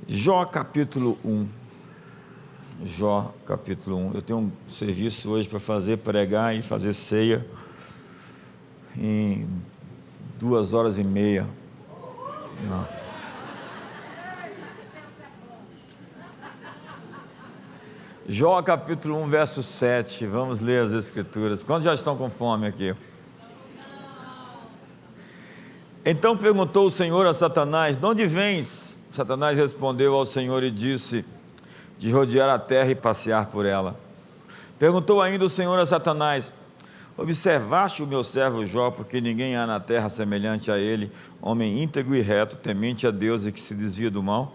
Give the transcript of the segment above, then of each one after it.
Jó capítulo 1. Jó capítulo 1. Eu tenho um serviço hoje para fazer, pregar e fazer ceia em 2h30. Não. Jó capítulo 1, verso 7. Vamos ler as escrituras. Quantos já estão com fome aqui? Então perguntou o Senhor a Satanás: de onde vens? Satanás respondeu ao Senhor e disse: de rodear a terra e passear por ela. Perguntou ainda o Senhor a Satanás: observaste o meu servo Jó, porque ninguém há na terra semelhante a ele, homem íntegro e reto, temente a Deus e que se desvia do mal?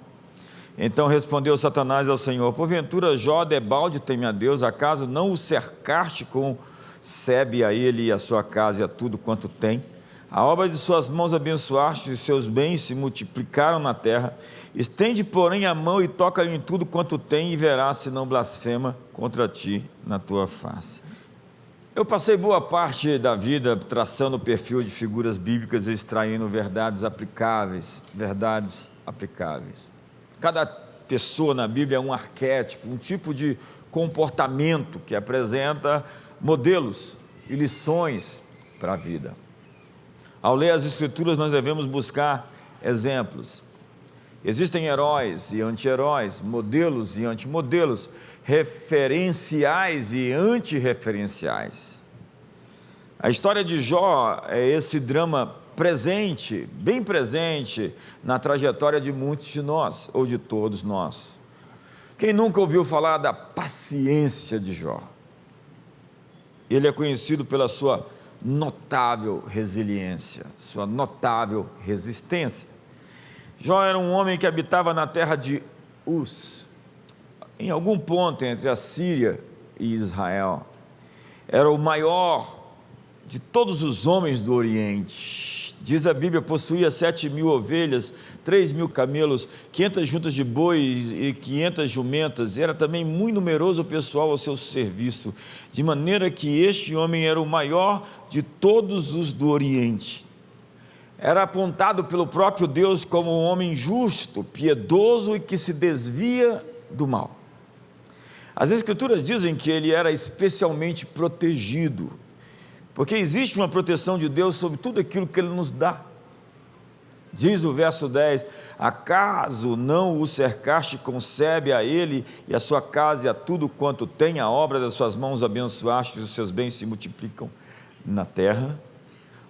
Então respondeu Satanás ao Senhor: porventura Jó debalde teme a Deus? Acaso não o cercaste com sebe a ele e a sua casa e a tudo quanto tem? A obra de suas mãos abençoaste, e seus bens se multiplicaram na terra. Estende, porém, a mão e toca-lhe em tudo quanto tem, e verás se não blasfema contra ti na tua face. Eu passei boa parte da vida traçando o perfil de figuras bíblicas e extraindo verdades aplicáveis. Cada pessoa na Bíblia é um arquétipo, um tipo de comportamento que apresenta modelos e lições para a vida. Ao ler as Escrituras, nós devemos buscar exemplos. Existem heróis e anti-heróis, modelos e antimodelos, referenciais e antirreferenciais. A história de Jó é esse drama presente, bem presente, na trajetória de muitos de nós, ou de todos nós. Quem nunca ouviu falar da paciência de Jó? Ele é conhecido pela sua notável resiliência, sua notável resistência. Jó era um homem que habitava na terra de Uz, em algum ponto entre a Síria e Israel. Era o maior de todos os homens do Oriente. Diz a Bíblia, possuía 7.000 ovelhas, 3.000 camelos, 500 juntas de bois e 500 jumentas. Era também muito numeroso o pessoal ao seu serviço, de maneira que este homem era o maior de todos os do Oriente. Era apontado pelo próprio Deus como um homem justo, piedoso e que se desvia do mal. As Escrituras dizem que ele era especialmente protegido, porque existe uma proteção de Deus sobre tudo aquilo que Ele nos dá. Diz o verso 10, acaso não o cercaste com sebe a ele e a sua casa e a tudo quanto tem, a obra das suas mãos abençoaste, e os seus bens se multiplicam na terra?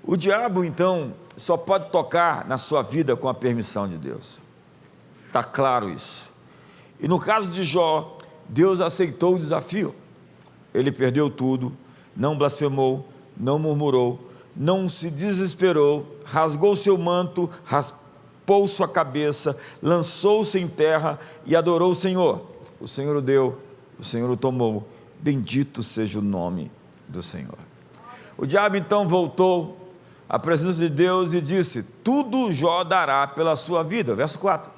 O diabo, então, só pode tocar na sua vida com a permissão de Deus. Está claro isso. E no caso de Jó, Deus aceitou o desafio. Ele perdeu tudo, não blasfemou, não murmurou, não se desesperou, rasgou seu manto, raspou sua cabeça, lançou-se em terra e adorou o Senhor. O Senhor o deu, o Senhor o tomou, bendito seja o nome do Senhor. O diabo então voltou à presença de Deus e disse: tudo Jó dará pela sua vida. Verso 4,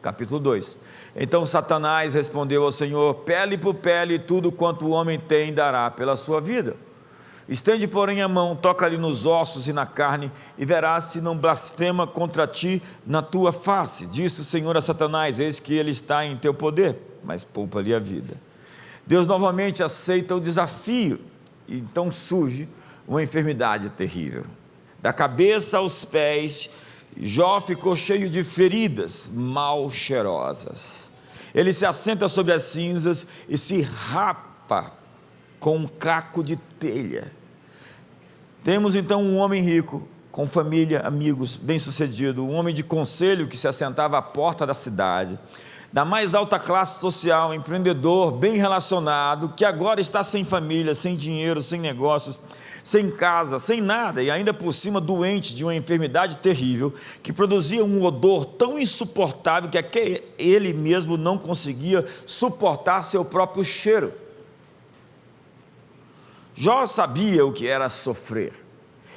capítulo 2. Então Satanás respondeu ao Senhor: pele por pele, tudo quanto o homem tem dará pela sua vida. Estende, porém, a mão, toca-lhe nos ossos e na carne, e verás se não blasfema contra ti na tua face. Disse o Senhor a Satanás: eis que ele está em teu poder, mas poupa-lhe a vida. Deus novamente aceita o desafio, e então surge uma enfermidade terrível. Da cabeça aos pés, Jó ficou cheio de feridas mal cheirosas. Ele se assenta sobre as cinzas e se rapa com um caco de telha. Temos então um homem rico, com família, amigos, bem-sucedido, um homem de conselho que se assentava à porta da cidade, da mais alta classe social, empreendedor, bem relacionado, que agora está sem família, sem dinheiro, sem negócios, sem casa, sem nada, e ainda por cima doente de uma enfermidade terrível, que produzia um odor tão insuportável que até ele mesmo não conseguia suportar seu próprio cheiro. Jó sabia o que era sofrer.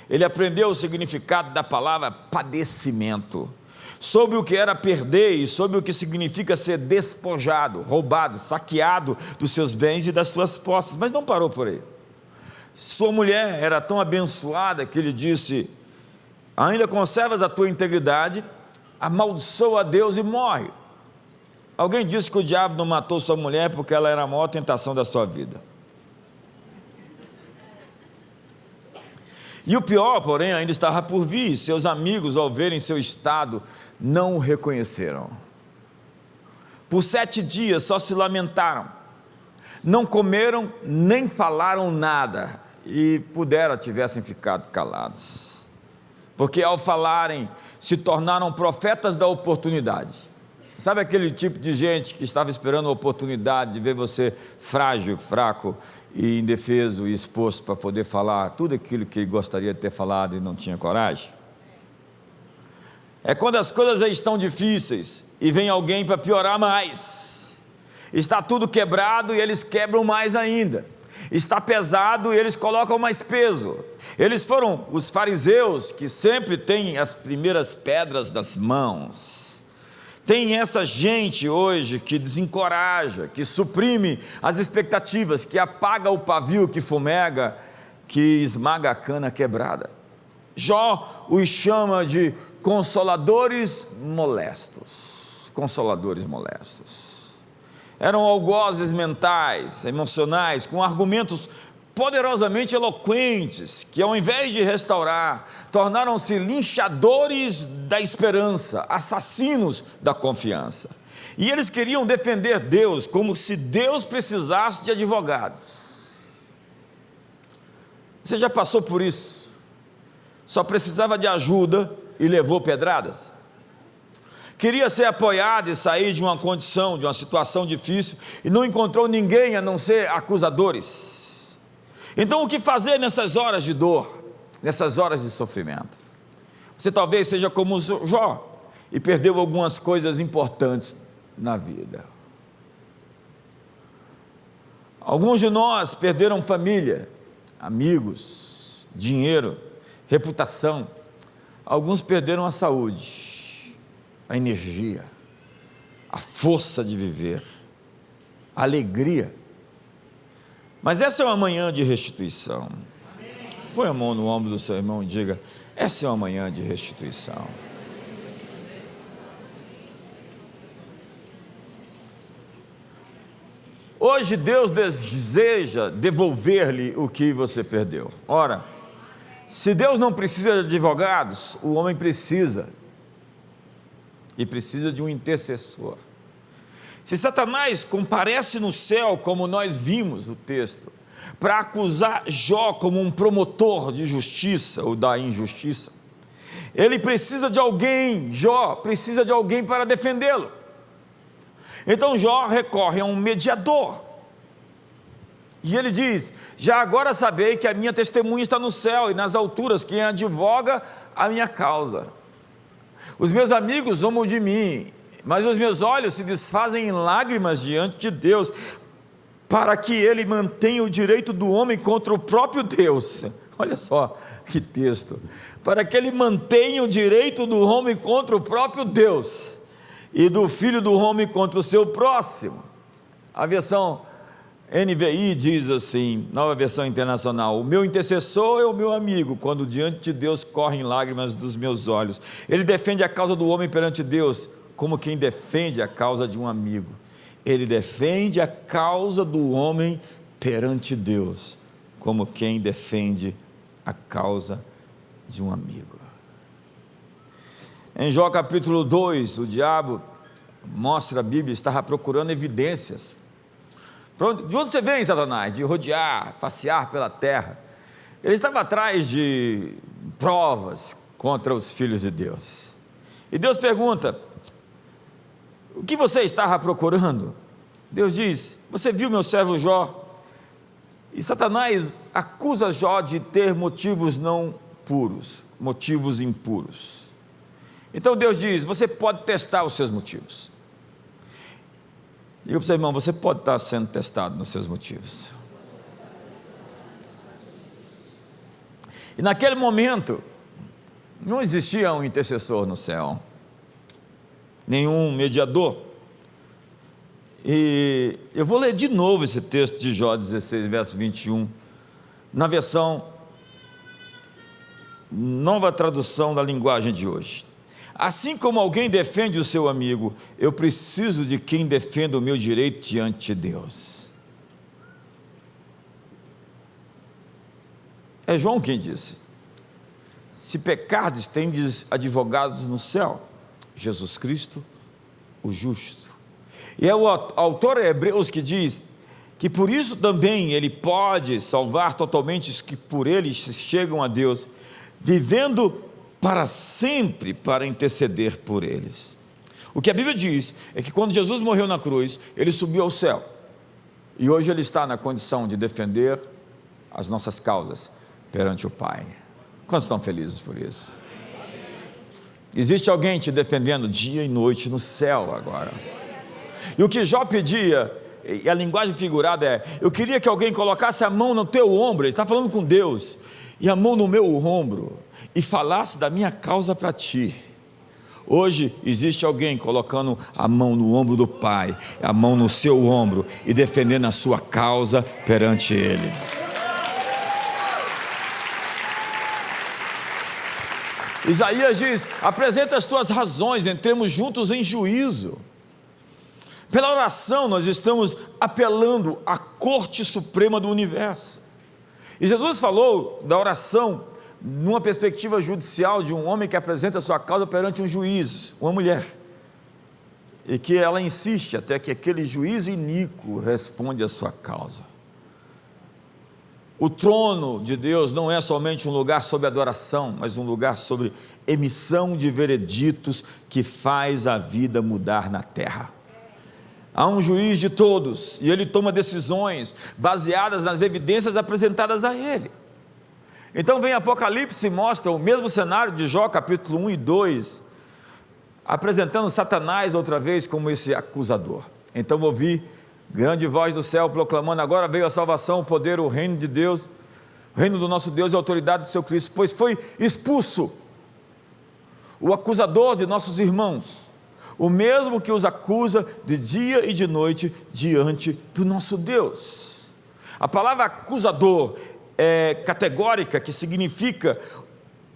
Ele aprendeu o significado da palavra padecimento, soube o que era perder e soube o que significa ser despojado, roubado, saqueado dos seus bens e das suas posses, mas não parou por aí. Sua mulher era tão abençoada que ele disse: ainda conservas a tua integridade, amaldiçoa a Deus e morre. Alguém disse que o diabo não matou sua mulher porque ela era a maior tentação da sua vida. E o pior, porém, ainda estava por vir. Seus amigos, ao verem seu estado, não o reconheceram. Por 7 dias só se lamentaram. Não comeram, nem falaram nada. E tivessem ficado calados. Porque ao falarem, se tornaram profetas da oportunidade. Sabe aquele tipo de gente que estava esperando a oportunidade de ver você frágil, fraco e indefeso e exposto para poder falar tudo aquilo que gostaria de ter falado e não tinha coragem? É quando as coisas estão difíceis e vem alguém para piorar mais. Está tudo quebrado e eles quebram mais ainda. Está pesado e eles colocam mais peso. Eles foram os fariseus que sempre têm as primeiras pedras das mãos. Tem essa gente hoje que desencoraja, que suprime as expectativas, que apaga o pavio, que fumega, que esmaga a cana quebrada. Jó os chama de consoladores molestos. Consoladores molestos. Eram algozes mentais, emocionais, com argumentos poderosamente eloquentes, que ao invés de restaurar, tornaram-se linchadores da esperança, assassinos da confiança. E eles queriam defender Deus, como se Deus precisasse de advogados. Você já passou por isso? Só precisava de ajuda e levou pedradas? Queria ser apoiado e sair de uma condição, de uma situação difícil, e não encontrou ninguém a não ser acusadores. Então o que fazer nessas horas de dor, nessas horas de sofrimento? Você talvez seja como Jó, e perdeu algumas coisas importantes na vida. Alguns de nós perderam família, amigos, dinheiro, reputação. Alguns perderam a saúde, a energia, a força de viver, a alegria. Mas essa é uma manhã de restituição. Põe a mão no ombro do seu irmão e diga: essa é uma manhã de restituição. Hoje Deus deseja devolver-lhe o que você perdeu. Ora, se Deus não precisa de advogados, o homem precisa. E precisa de um intercessor. Se Satanás comparece no céu, como nós vimos o texto, para acusar Jó como um promotor de justiça ou da injustiça, ele precisa de alguém, Jó precisa de alguém para defendê-lo. Então Jó recorre a um mediador. E ele diz: já agora sabei que a minha testemunha está no céu e nas alturas, quem advoga a minha causa. Os meus amigos zombam de mim, mas os meus olhos se desfazem em lágrimas diante de Deus, para que ele mantenha o direito do homem contra o próprio Deus. Olha só que texto. Para que ele mantenha o direito do homem contra o próprio Deus, e do filho do homem contra o seu próximo. A versão NVI diz assim, Nova Versão Internacional: o meu intercessor é o meu amigo, quando diante de Deus correm lágrimas dos meus olhos. Ele defende a causa do homem perante Deus, como quem defende a causa de um amigo. Ele defende a causa do homem perante Deus, como quem defende a causa de um amigo. Em Jó capítulo 2, o diabo, mostra a Bíblia, estava procurando evidências. De onde você vem, Satanás? De rodear, passear pela terra. Ele estava atrás de provas contra os filhos de Deus. E Deus pergunta: o que você estava procurando? Deus diz: você viu meu servo Jó? E Satanás acusa Jó de ter motivos não puros, motivos impuros. Então Deus diz: você pode testar os seus motivos. Diga para o seu irmão: você pode estar sendo testado nos seus motivos. E naquele momento, não existia um intercessor no céu, nenhum mediador. E eu vou ler de novo esse texto de Jó 16, verso 21, na versão Nova Tradução da Linguagem de hoje. Assim como alguém defende o seu amigo, eu preciso de quem defenda o meu direito diante de Deus. É João quem disse: se pecardes, tendes advogados no céu, Jesus Cristo, o justo. E é o autor Hebreus que diz que por isso também ele pode salvar totalmente os que por ele chegam a Deus, vivendo para sempre para interceder por eles. O que a Bíblia diz é que quando Jesus morreu na cruz, ele subiu ao céu, e hoje ele está na condição de defender as nossas causas perante o Pai. Quantos estão felizes por isso? Existe alguém te defendendo dia e noite no céu agora. E o que Jó pedia, e a linguagem figurada é: eu queria que alguém colocasse a mão no teu ombro, ele está falando com Deus, e a mão no meu ombro, e falasse da minha causa para ti. Hoje existe alguém colocando a mão no ombro do Pai, a mão no seu ombro, e defendendo a sua causa perante Ele. Isaías diz: apresenta as tuas razões, entremos juntos em juízo. Pela oração nós estamos apelando à corte suprema do universo. E Jesus falou da oração numa perspectiva judicial de um homem que apresenta a sua causa perante um juiz, uma mulher, e que ela insiste até que aquele juiz iníquo responde a sua causa. O trono de Deus não é somente um lugar sobre adoração, mas um lugar sobre emissão de vereditos que faz a vida mudar na terra. Há um juiz de todos, e ele toma decisões baseadas nas evidências apresentadas a ele. Então vem Apocalipse e mostra o mesmo cenário de Jó, capítulo 1 e 2, apresentando Satanás outra vez como esse acusador. Então ouvi grande voz do céu proclamando: agora veio a salvação, o poder, o reino de Deus, o reino do nosso Deus e a autoridade do seu Cristo, pois foi expulso o acusador de nossos irmãos, o mesmo que os acusa de dia e de noite diante do nosso Deus. A palavra acusador é categórica, que significa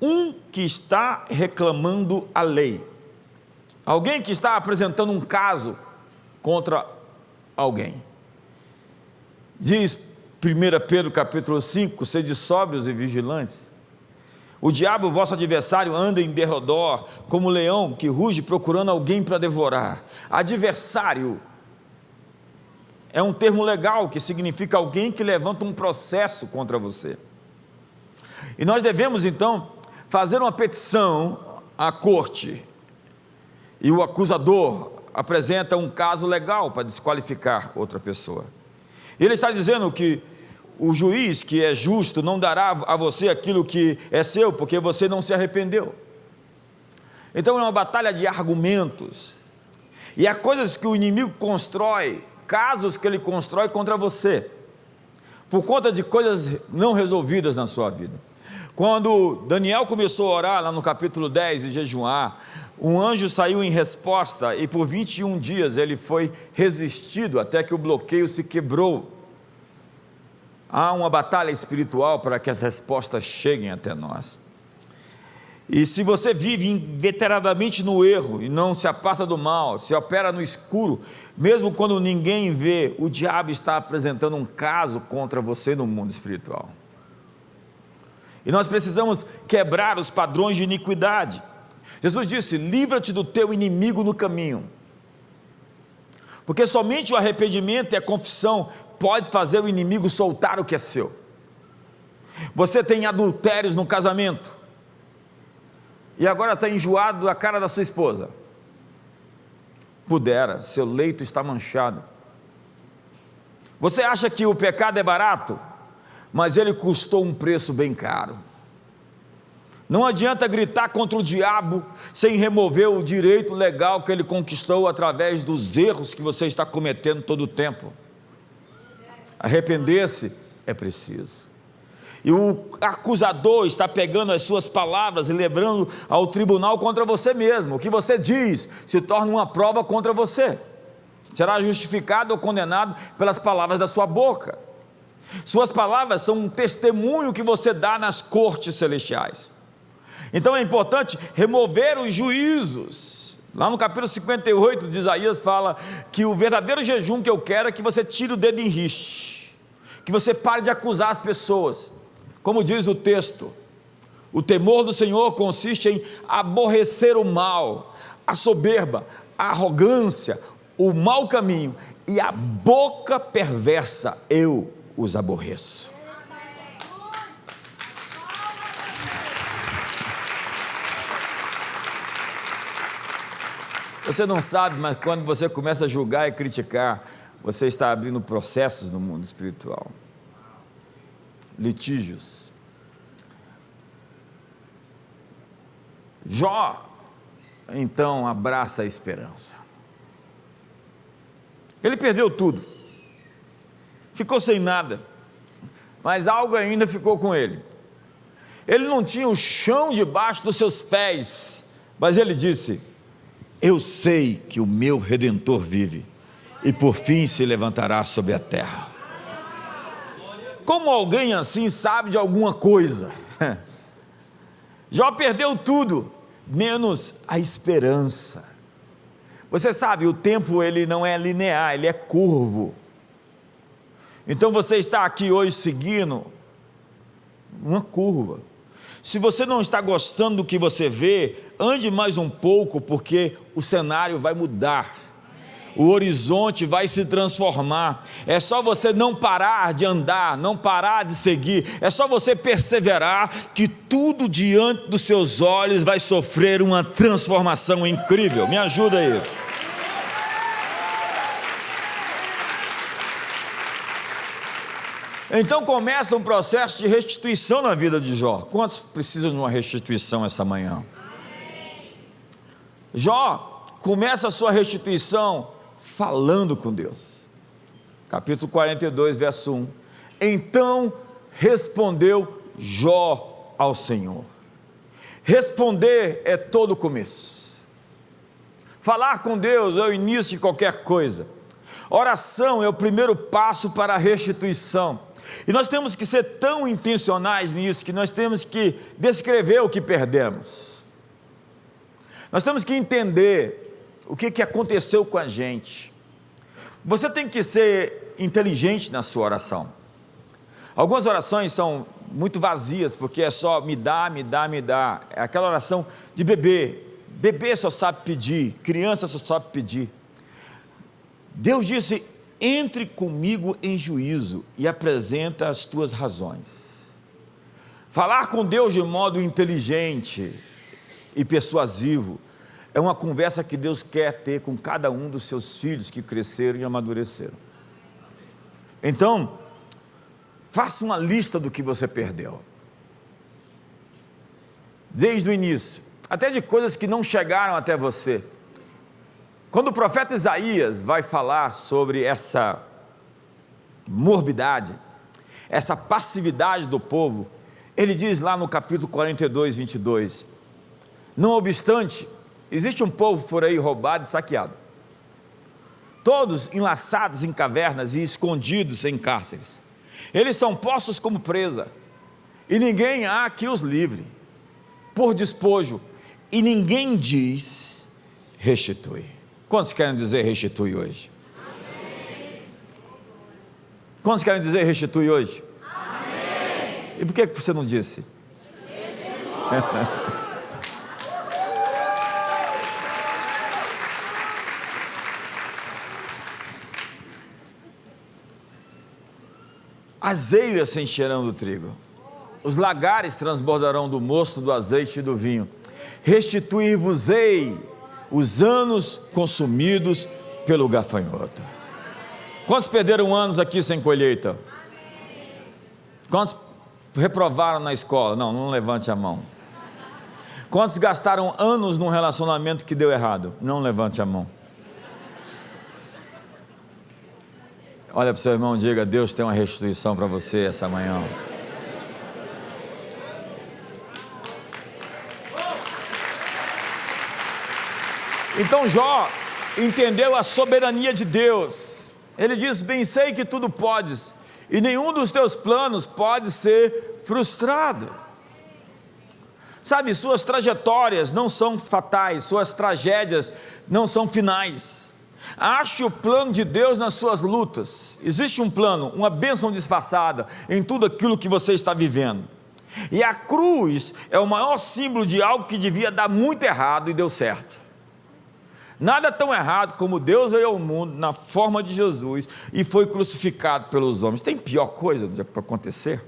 um que está reclamando a lei, alguém que está apresentando um caso contra alguém. Diz 1 Pedro capítulo 5, sede sóbrios e vigilantes. O diabo, vosso adversário, anda em derredor como leão que ruge procurando alguém para devorar. Adversário é um termo legal que significa alguém que levanta um processo contra você. E nós devemos então fazer uma petição à corte, e o acusador apresenta um caso legal para desqualificar outra pessoa. Ele está dizendo que o juiz, que é justo, não dará a você aquilo que é seu, porque você não se arrependeu. Então é uma batalha de argumentos, e há coisas que o inimigo constrói, casos que ele constrói contra você, por conta de coisas não resolvidas na sua vida. Quando Daniel começou a orar lá no capítulo 10 e jejuar, um anjo saiu em resposta, e por 21 dias ele foi resistido até que o bloqueio se quebrou. Há uma batalha espiritual para que as respostas cheguem até nós. E se você vive inveteradamente no erro e não se aparta do mal, se opera no escuro, mesmo quando ninguém vê, o diabo está apresentando um caso contra você no mundo espiritual. E nós precisamos quebrar os padrões de iniquidade. Jesus disse: livra-te do teu inimigo no caminho, porque somente o arrependimento e a confissão pode fazer o inimigo soltar o que é seu. Você tem adultérios no casamento, e agora está enjoado da cara da sua esposa. Pudera, seu leito está manchado. Você acha que o pecado é barato, mas ele custou um preço bem caro. Não adianta gritar contra o diabo sem remover o direito legal que ele conquistou através dos erros que você está cometendo todo o tempo. Arrepender-se é preciso. E o acusador está pegando as suas palavras e levando ao tribunal contra você mesmo. O que você diz se torna uma prova contra você. Será justificado ou condenado pelas palavras da sua boca. Suas palavras são um testemunho que você dá nas cortes celestiais. Então é importante remover os juízos. Lá no capítulo 58 de Isaías fala que o verdadeiro jejum que eu quero é que você tire o dedo em riste, que você pare de acusar as pessoas. Como diz o texto, o temor do Senhor consiste em aborrecer o mal, a soberba, a arrogância, o mau caminho e a boca perversa, eu os aborreço. Você não sabe, mas quando você começa a julgar e criticar, você está abrindo processos no mundo espiritual, litígios. Jó, então, abraça a esperança. Ele perdeu tudo, ficou sem nada, mas algo ainda ficou com ele. Ele não tinha o chão debaixo dos seus pés, mas ele disse: eu sei que o meu Redentor vive, e por fim se levantará sobre a terra. Como alguém assim sabe de alguma coisa? Jó perdeu tudo, menos a esperança. Você sabe, o tempo ele não é linear, ele é curvo. Então você está aqui hoje seguindo uma curva. Se você não está gostando do que você vê, ande mais um pouco, porque o cenário vai mudar, o horizonte vai se transformar. É só você não parar de andar, não parar de seguir, é só você perseverar, que tudo diante dos seus olhos vai sofrer uma transformação incrível. Me ajuda aí. Então começa um processo de restituição na vida de Jó. Quantos precisam de uma restituição essa manhã? Jó começa a sua restituição falando com Deus. Capítulo 42, verso 1. Então respondeu Jó ao Senhor. Responder é todo o começo. Falar com Deus é o início de qualquer coisa. Oração é o primeiro passo para a restituição. E nós temos que ser tão intencionais nisso, que nós temos que descrever o que perdemos. Nós temos que entender o que aconteceu com a gente. Você tem que ser inteligente na sua oração. Algumas orações são muito vazias, porque é só me dá, me dá, me dá. É aquela oração de bebê. Bebê só sabe pedir, criança só sabe pedir. Deus disse: entre comigo em juízo e apresenta as tuas razões. Falar com Deus de modo inteligente e persuasivo é uma conversa que Deus quer ter com cada um dos seus filhos que cresceram e amadureceram. Então, faça uma lista do que você perdeu, desde o início, até de coisas que não chegaram até você. Quando o profeta Isaías vai falar sobre essa morbidade, essa passividade do povo, ele diz lá no capítulo 42, 22, não obstante, existe um povo por aí roubado e saqueado, todos enlaçados em cavernas e escondidos em cárceres. Eles são postos como presa, e ninguém há que os livre, por despojo, e ninguém diz restitui. Quantos querem dizer restitui hoje? Amém. Quantos querem dizer restitui hoje? Amém. E por que você não disse? As eiras se encherão do trigo, os lagares transbordarão do mosto, do azeite e do vinho. Restituir-vos-ei os anos consumidos pelo gafanhoto. Quantos perderam anos aqui sem colheita? Quantos reprovaram na escola? Não levante a mão. Quantos gastaram anos num relacionamento que deu errado? Não levante a mão. Olha para o seu irmão e diga: Deus tem uma restituição para você essa manhã. Então Jó entendeu a soberania de Deus. Ele diz: bem sei que tudo podes, e nenhum dos teus planos pode ser frustrado. Sabe, suas trajetórias não são fatais, suas tragédias não são finais. Ache o plano de Deus nas suas lutas. Existe um plano, uma bênção disfarçada em tudo aquilo que você está vivendo. E a cruz é o maior símbolo de algo que devia dar muito errado e deu certo. Nada tão errado como Deus veio ao mundo na forma de Jesus e foi crucificado pelos homens. Tem pior coisa para acontecer?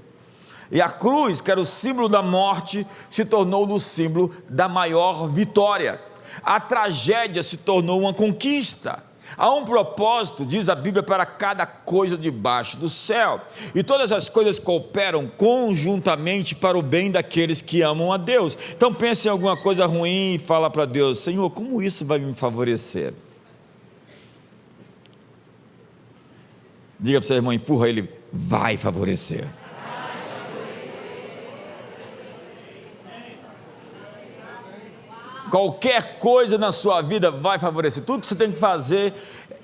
E a cruz, que era o símbolo da morte, se tornou o símbolo da maior vitória. A tragédia se tornou uma conquista. Há um propósito, diz a Bíblia, para cada coisa debaixo do céu, e todas as coisas cooperam conjuntamente para o bem daqueles que amam a Deus. Então pense em alguma coisa ruim e fala para Deus: Senhor, como isso vai me favorecer? Diga para seu irmão, empurra ele: vai favorecer. Qualquer coisa na sua vida vai favorecer. Tudo que você tem que fazer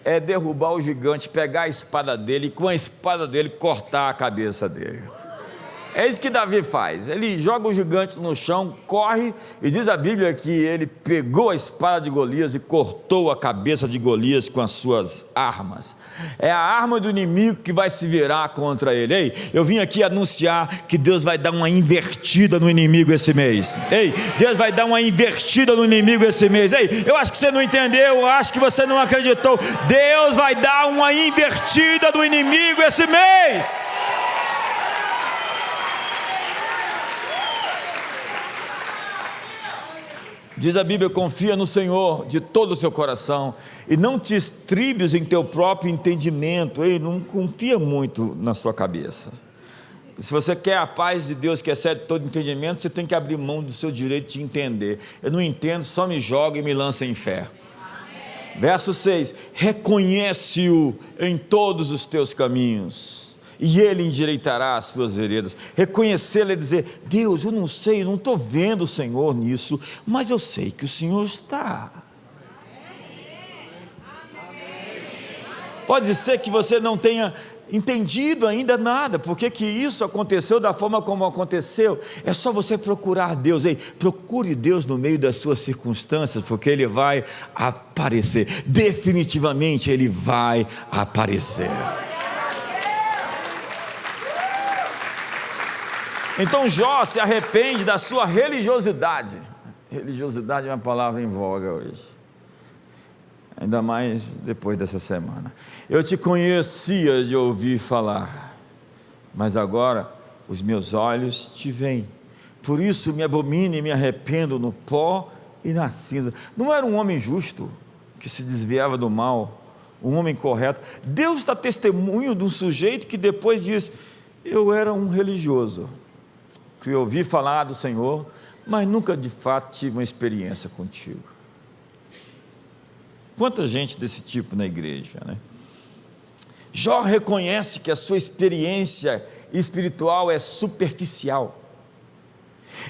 é derrubar o gigante, pegar a espada dele e com a espada dele cortar a cabeça dele. É isso que Davi faz. Ele joga o gigante no chão, corre, e diz a Bíblia que ele pegou a espada de Golias e cortou a cabeça de Golias com as suas armas. É a arma do inimigo que vai se virar contra ele. Ei, eu vim aqui anunciar que Deus vai dar uma invertida no inimigo esse mês. Ei, Deus vai dar uma invertida no inimigo esse mês. Ei, eu acho que você não entendeu, eu acho que você não acreditou. Deus vai dar uma invertida no inimigo esse mês. Diz a Bíblia: confia no Senhor de todo o seu coração e não te estribes em teu próprio entendimento. Ei, não confia muito na sua cabeça. Se você quer a paz de Deus que excede todo entendimento, você tem que abrir mão do seu direito de entender. Eu não entendo, só me joga e me lança em fé. Amém. Verso 6: reconhece-o em todos os teus caminhos e ele endireitará as suas veredas. Reconhecê-lo é dizer: Deus, eu não sei, eu não estou vendo o Senhor nisso, mas eu sei que o Senhor está. Pode ser que você não tenha entendido ainda nada, porque que isso aconteceu da forma como aconteceu. É só você procurar Deus. Ei, procure Deus no meio das suas circunstâncias, porque Ele vai aparecer. Definitivamente Ele vai aparecer. Então Jó se arrepende da sua religiosidade. Religiosidade é uma palavra em voga hoje, ainda mais depois dessa semana. Eu te conhecia de ouvir falar, mas agora os meus olhos te veem. Por isso me abomino e me arrependo no pó e na cinza. Não era um homem justo que se desviava do mal, um homem correto. Deus está testemunho de um sujeito que depois diz: eu era um religioso, que eu ouvi falar do Senhor, mas nunca de fato tive uma experiência contigo. Quanta gente desse tipo na igreja, né? Jó reconhece que a sua experiência espiritual é superficial.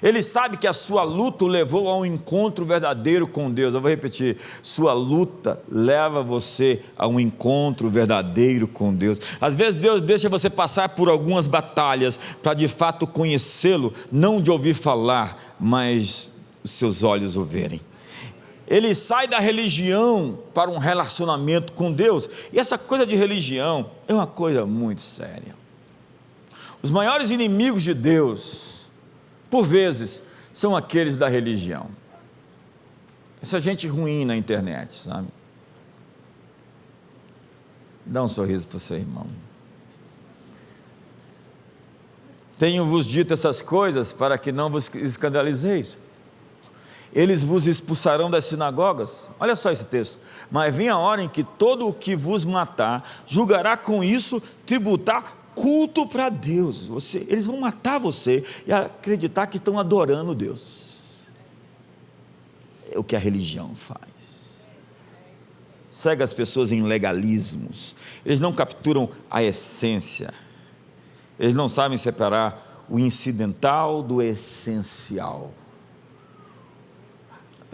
Ele sabe que a sua luta o levou a um encontro verdadeiro com Deus. Eu vou repetir: sua luta leva você a um encontro verdadeiro com Deus. Às vezes Deus deixa você passar por algumas batalhas para de fato conhecê-lo, não de ouvir falar, mas os seus olhos o verem. Ele sai da religião para um relacionamento com Deus, e essa coisa de religião é uma coisa muito séria. Os maiores inimigos de Deus, por vezes, são aqueles da religião. Essa gente ruim na internet, sabe? Dá um sorriso para o seu irmão. Tenho-vos dito essas coisas para que não vos escandalizeis. Eles vos expulsarão das sinagogas. Olha só esse texto: mas vem a hora em que todo o que vos matar julgará com isso tributar culto para Deus. Eles vão matar você e acreditar que estão adorando Deus. É o que a religião faz. Cega as pessoas em legalismos. Eles não capturam a essência. Eles não sabem separar o incidental do essencial.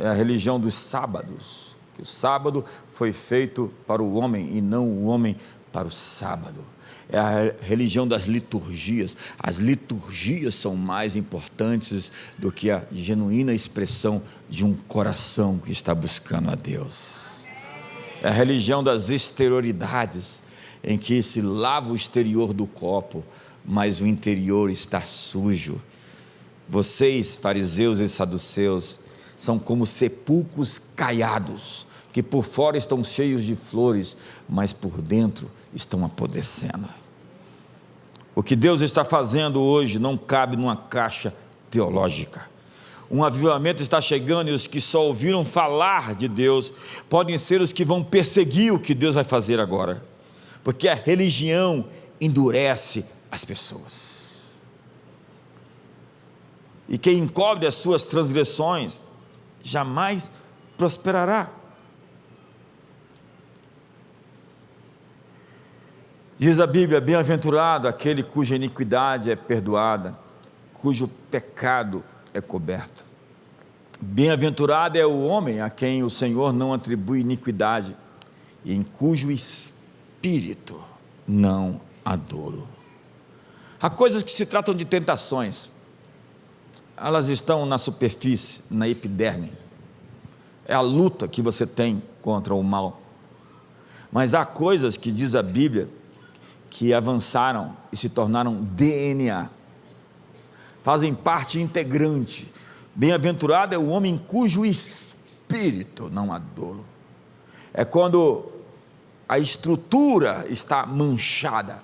É a religião dos sábados, que o sábado foi feito para o homem e não o homem para o sábado. É a religião das liturgias. As liturgias são mais importantes do que a genuína expressão de um coração que está buscando a Deus. É a religião das exterioridades, em que se lava o exterior do copo, mas o interior está sujo. Vocês, fariseus e saduceus, são como sepulcros caiados, que por fora estão cheios de flores, mas por dentro estão apodrecendo. O que Deus está fazendo hoje não cabe numa caixa teológica. Um avivamento está chegando, e os que só ouviram falar de Deus podem ser os que vão perseguir o que Deus vai fazer agora, porque a religião endurece as pessoas, e quem encobre as suas transgressões jamais prosperará. Diz a Bíblia: bem-aventurado aquele cuja iniquidade é perdoada, cujo pecado é coberto. Bem-aventurado é o homem a quem o Senhor não atribui iniquidade, e em cujo espírito não há dolo. Há coisas que se tratam de tentações, elas estão na superfície, na epiderme, é a luta que você tem contra o mal. Mas há coisas que diz a Bíblia que avançaram e se tornaram DNA, fazem parte integrante. Bem-aventurado é o homem cujo espírito não há dolo. É quando a estrutura está manchada.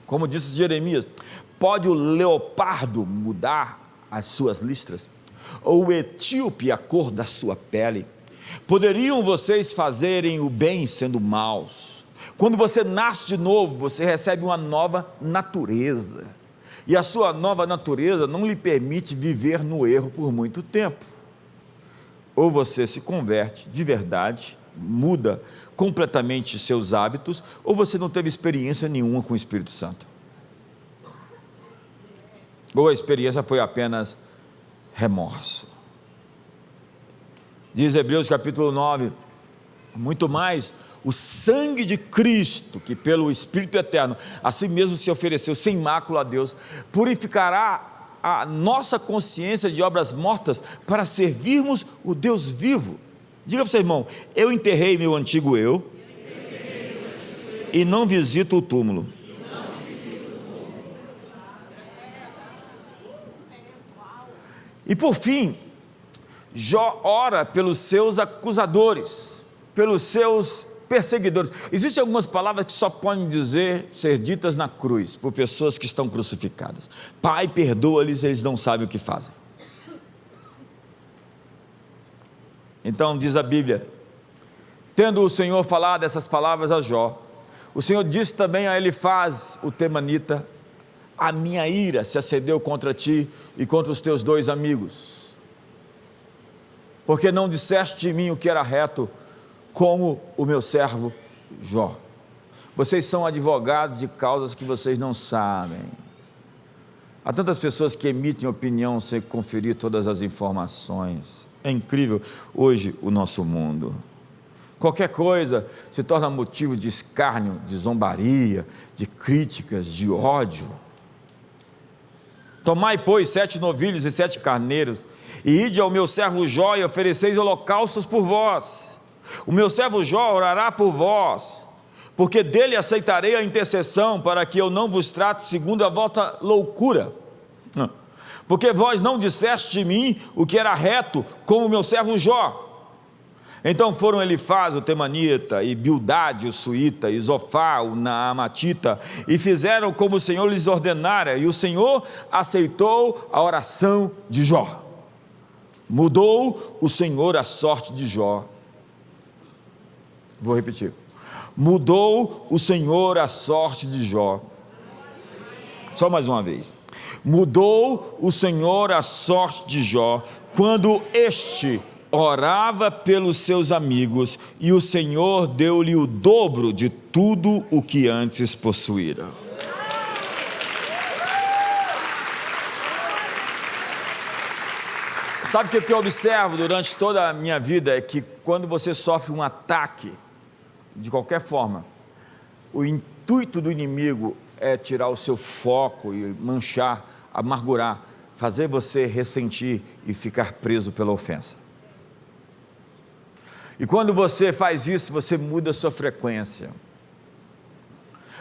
Como disse Jeremias: pode o leopardo mudar as suas listras, ou o etíope a cor da sua pele? Poderiam vocês fazerem o bem sendo maus? Quando você nasce de novo, você recebe uma nova natureza, e a sua nova natureza não lhe permite viver no erro por muito tempo. Ou você se converte de verdade, muda completamente seus hábitos, ou você não teve experiência nenhuma com o Espírito Santo, ou a experiência foi apenas remorso. Diz Hebreus capítulo 9, muito mais, o sangue de Cristo, que pelo Espírito eterno a si mesmo se ofereceu sem mácula a Deus, purificará a nossa consciência de obras mortas, para servirmos o Deus vivo. Diga para o seu irmão: eu enterrei meu antigo eu, e não visito o túmulo. E por fim, Jó ora pelos seus acusadores, pelos seus perseguidores. Existem algumas palavras que só podem ser ditas na cruz, por pessoas que estão crucificadas. Pai, perdoa-lhes, eles não sabem o que fazem. Então diz a Bíblia: tendo o Senhor falado essas palavras a Jó, o Senhor disse também a Elifaz o temanita: a minha ira se acendeu contra ti e contra os teus 2 amigos, porque não disseste de mim o que era reto, como o meu servo Jó. Vocês são advogados de causas que vocês não sabem. Há tantas pessoas que emitem opinião sem conferir todas as informações. É incrível hoje o nosso mundo. Qualquer coisa se torna motivo de escárnio, de zombaria, de críticas, de ódio. Tomai, pois, 7 novilhos e 7 carneiros, e ide ao meu servo Jó e ofereceis holocaustos por vós. O meu servo Jó orará por vós, porque dele aceitarei a intercessão, para que eu não vos trate segundo a vossa loucura. Porque vós não disseste de mim o que era reto, como o meu servo Jó. Então foram Elifaz o temanita, e Bildade o suíta, e Zofá o naamatita, e fizeram como o Senhor lhes ordenara, e o Senhor aceitou a oração de Jó. Mudou o Senhor a sorte de Jó. Vou repetir: mudou o Senhor a sorte de Jó. Só mais uma vez: mudou o Senhor a sorte de Jó, quando este orava pelos seus amigos, e o Senhor deu-lhe o dobro de tudo o que antes possuíra. Sabe o que eu observo durante toda a minha vida? É que quando você sofre um ataque, de qualquer forma, O intuito do inimigo é tirar o seu foco e manchar, amargurar, fazer você ressentir e ficar preso pela ofensa. E quando você faz isso, você muda a sua frequência.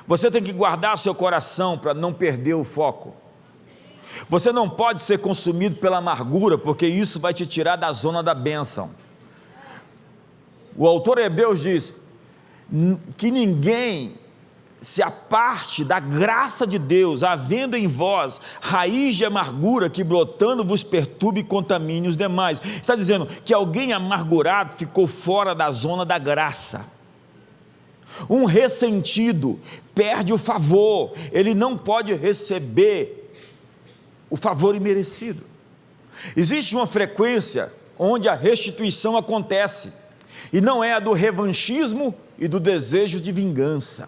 Você tem que guardar seu coração para não perder o foco. Você não pode ser consumido pela amargura, porque isso vai te tirar da zona da bênção. O autor Hebreus diz que ninguém se aparte da graça de Deus, havendo em vós raiz de amargura que brotando vos perturbe e contamine os demais. Está dizendo que alguém amargurado ficou fora da zona da graça. Um ressentido perde o favor, ele não pode receber o favor imerecido. Existe uma frequência onde a restituição acontece, e não é a do revanchismo e do desejo de vingança.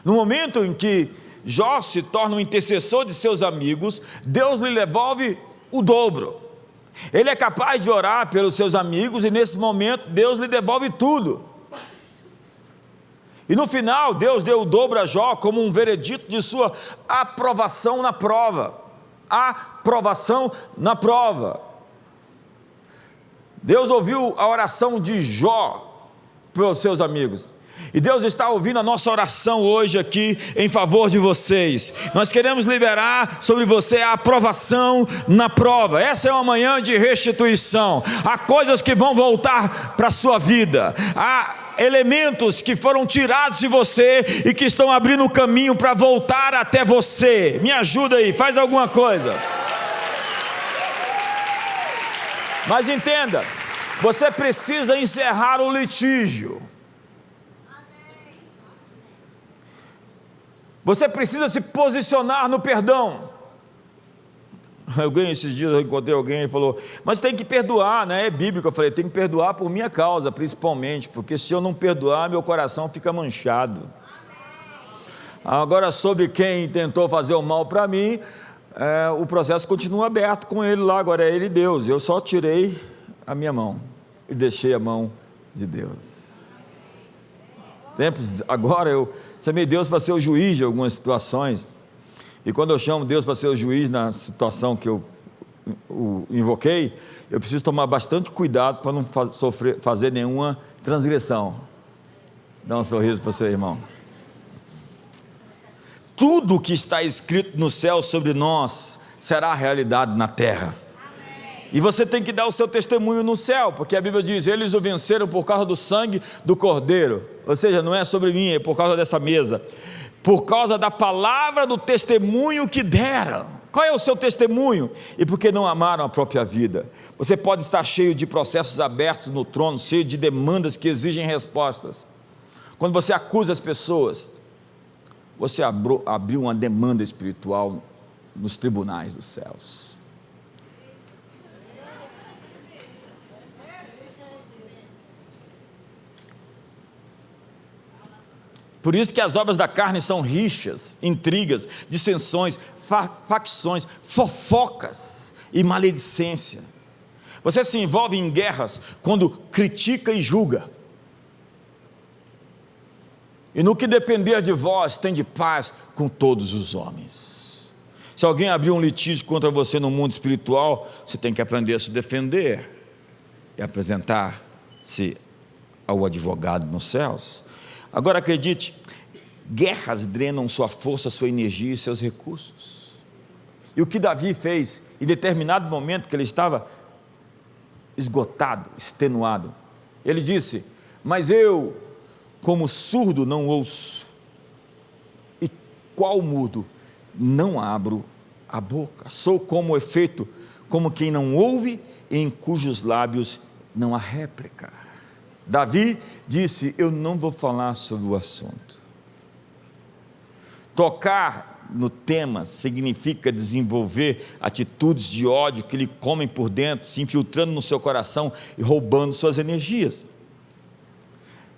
No momento em que Jó se torna um intercessor de seus amigos, Deus lhe devolve o dobro. Ele é capaz de orar pelos seus amigos, e nesse momento Deus lhe devolve tudo. E no final Deus deu o dobro a Jó como um veredito de sua aprovação na prova. Aprovação na prova. Deus ouviu a oração de Jó pelos seus amigos, e Deus está ouvindo a nossa oração hoje aqui em favor de vocês. Nós queremos liberar sobre você a aprovação na prova. Essa é uma manhã de restituição. Há coisas que vão voltar para a sua vida, há elementos que foram tirados de você e que estão abrindo o caminho para voltar até você. Me ajuda aí, faz alguma coisa. Mas entenda, você precisa encerrar o litígio. Você precisa se posicionar no perdão. Esses dias eu encontrei alguém e falou: mas tem que perdoar, né? É bíblico. Eu falei: tem que perdoar por minha causa, principalmente, porque se eu não perdoar, meu coração fica manchado. Agora, sobre quem tentou fazer o mal para mim, o processo continua aberto com ele lá. Agora é ele e Deus. Eu só tirei a minha mão e deixei a mão de Deus. Agora eu chamei Deus para ser o juiz de algumas situações, e quando eu chamo Deus para ser o juiz na situação que eu o invoquei, eu preciso tomar bastante cuidado para não fazer nenhuma transgressão. Dá um sorriso para o seu irmão. Tudo que está escrito no céu sobre nós será realidade na terra. E você tem que dar o seu testemunho no céu, porque a Bíblia diz: eles o venceram por causa do sangue do Cordeiro. Ou seja, não é sobre mim, é por causa dessa mesa, por causa da palavra do testemunho que deram. Qual é o seu testemunho? E porque não amaram a própria vida. Você pode estar cheio de processos abertos no trono, cheio de demandas que exigem respostas. Quando você acusa as pessoas, você abriu uma demanda espiritual nos tribunais dos céus. Por isso que as obras da carne são rixas, intrigas, dissensões, facções, fofocas e maledicência. Você se envolve em guerras quando critica e julga. E no que depender de vós, tende paz com todos os homens. Se alguém abrir um litígio contra você no mundo espiritual, você tem que aprender a se defender e apresentar-se ao advogado nos céus. Agora acredite, guerras drenam sua força, sua energia e seus recursos. E o que Davi fez em determinado momento que ele estava esgotado, extenuado, ele disse: mas eu, como surdo, não ouço, e qual mudo, não abro a boca. Sou como efeito, como quem não ouve, e em cujos lábios não há réplica. Davi disse: eu não vou falar sobre o assunto. Tocar no tema significa desenvolver atitudes de ódio que lhe comem por dentro, se infiltrando no seu coração e roubando suas energias.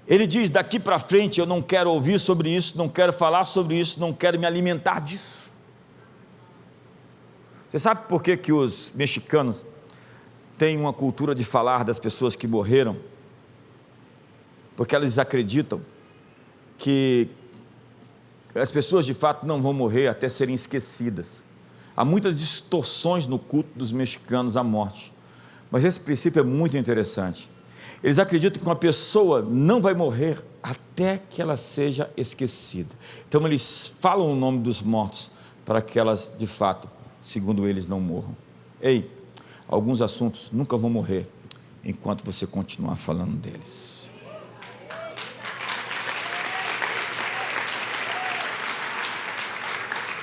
Ele diz: daqui para frente eu não quero ouvir sobre isso, não quero falar sobre isso, não quero me alimentar disso. Você sabe por que os mexicanos têm uma cultura de falar das pessoas que morreram? Porque eles acreditam que que as pessoas de fato não vão morrer até serem esquecidas. Há muitas distorções no culto dos mexicanos à morte, mas esse princípio é muito interessante. Eles acreditam que uma pessoa não vai morrer até que ela seja esquecida. Então eles falam o nome dos mortos para que elas de fato, segundo eles, não morram. Ei, alguns assuntos nunca vão morrer enquanto você continuar falando deles.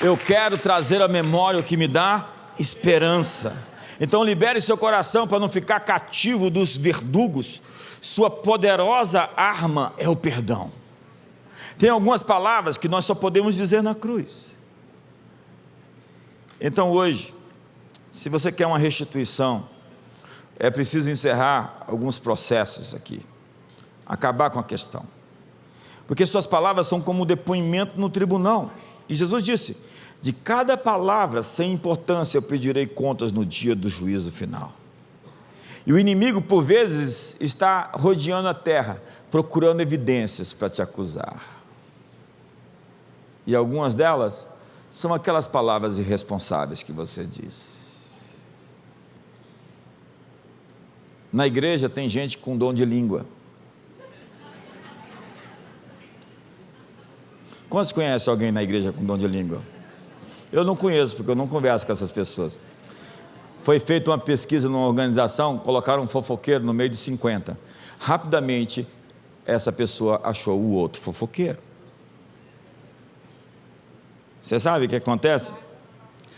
Eu quero trazer à memória o que me dá esperança. Então libere seu coração para não ficar cativo dos verdugos. Sua poderosa arma é o perdão. Tem algumas palavras que nós só podemos dizer na cruz. Então hoje, se você quer uma restituição, é preciso encerrar alguns processos aqui, acabar com a questão, porque suas palavras são como um depoimento no tribunal. E Jesus disse: de cada palavra sem importância eu pedirei contas no dia do juízo final. E o inimigo por vezes está rodeando a terra, procurando evidências para te acusar, e algumas delas são aquelas palavras irresponsáveis que você diz. Na igreja tem gente com dom de língua. Quantos conhecem alguém na igreja com dom de língua? Eu não conheço, porque eu não converso com essas pessoas. Foi feita uma pesquisa numa organização, colocaram um fofoqueiro no meio de 50. Rapidamente, essa pessoa achou o outro fofoqueiro. Você sabe o que acontece?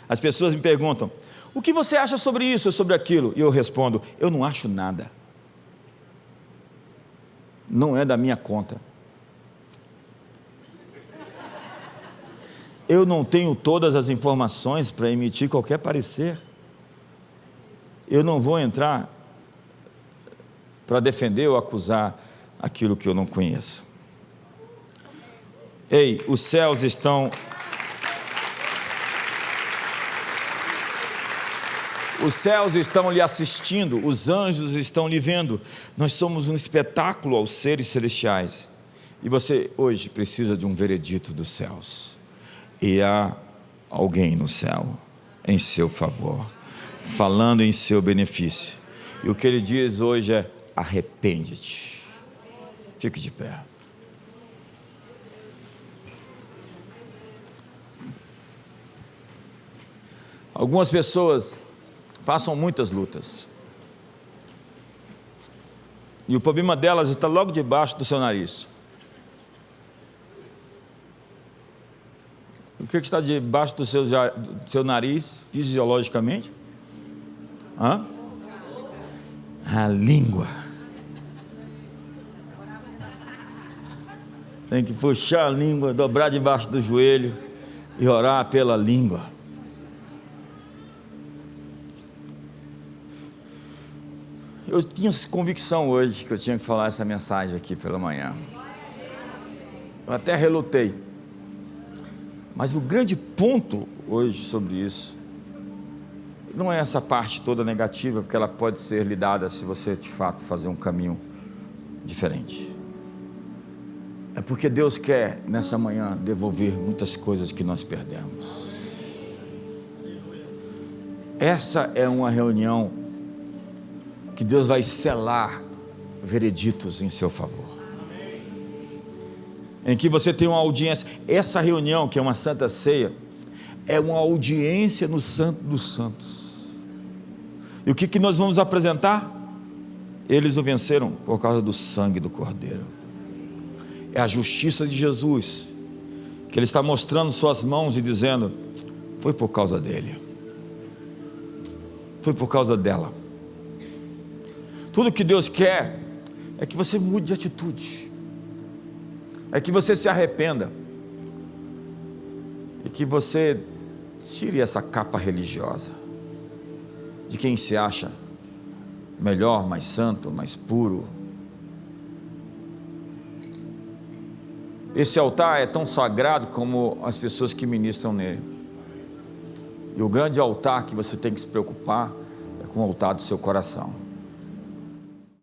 As pessoas me perguntam: o que você acha sobre isso ou sobre aquilo? E eu respondo: eu não acho nada. Não é da minha conta. Eu não tenho todas as informações para emitir qualquer parecer. Eu não vou entrar para defender ou acusar aquilo que eu não conheço. Ei, os céus estão... Os céus estão lhe assistindo, os anjos estão lhe vendo. Nós somos um espetáculo aos seres celestiais. E você hoje precisa de um veredito dos céus. E há alguém no céu, em seu favor, falando em seu benefício. E o que ele diz hoje é: arrepende-te. Fique de pé. Algumas pessoas passam muitas lutas, e o problema delas está logo debaixo do seu nariz. O que está debaixo do seu nariz, fisiologicamente? A língua. Tem que puxar a língua, dobrar debaixo do joelho e orar pela língua. Eu tinha convicção hoje que eu tinha que falar essa mensagem aqui pela manhã. Eu até relutei. Mas o grande ponto hoje sobre isso não é essa parte toda negativa, porque ela pode ser lidada se você de fato fazer um caminho diferente. É porque Deus quer nessa manhã devolver muitas coisas que nós perdemos. Essa é uma reunião que Deus vai selar vereditos em seu favor, em que você tem uma audiência. Essa reunião, que é uma santa ceia, é uma audiência no Santo dos Santos. E o que nós vamos apresentar? Eles o venceram por causa do sangue do Cordeiro. É a justiça de Jesus, que Ele está mostrando suas mãos e dizendo: foi por causa dele, foi por causa dela. Tudo que Deus quer é que você mude de atitude, é que você se arrependa, e que você tire essa capa religiosa de quem se acha melhor, mais santo, mais puro. Esse altar é tão sagrado como as pessoas que ministram nele. E o grande altar que você tem que se preocupar é com o altar do seu coração.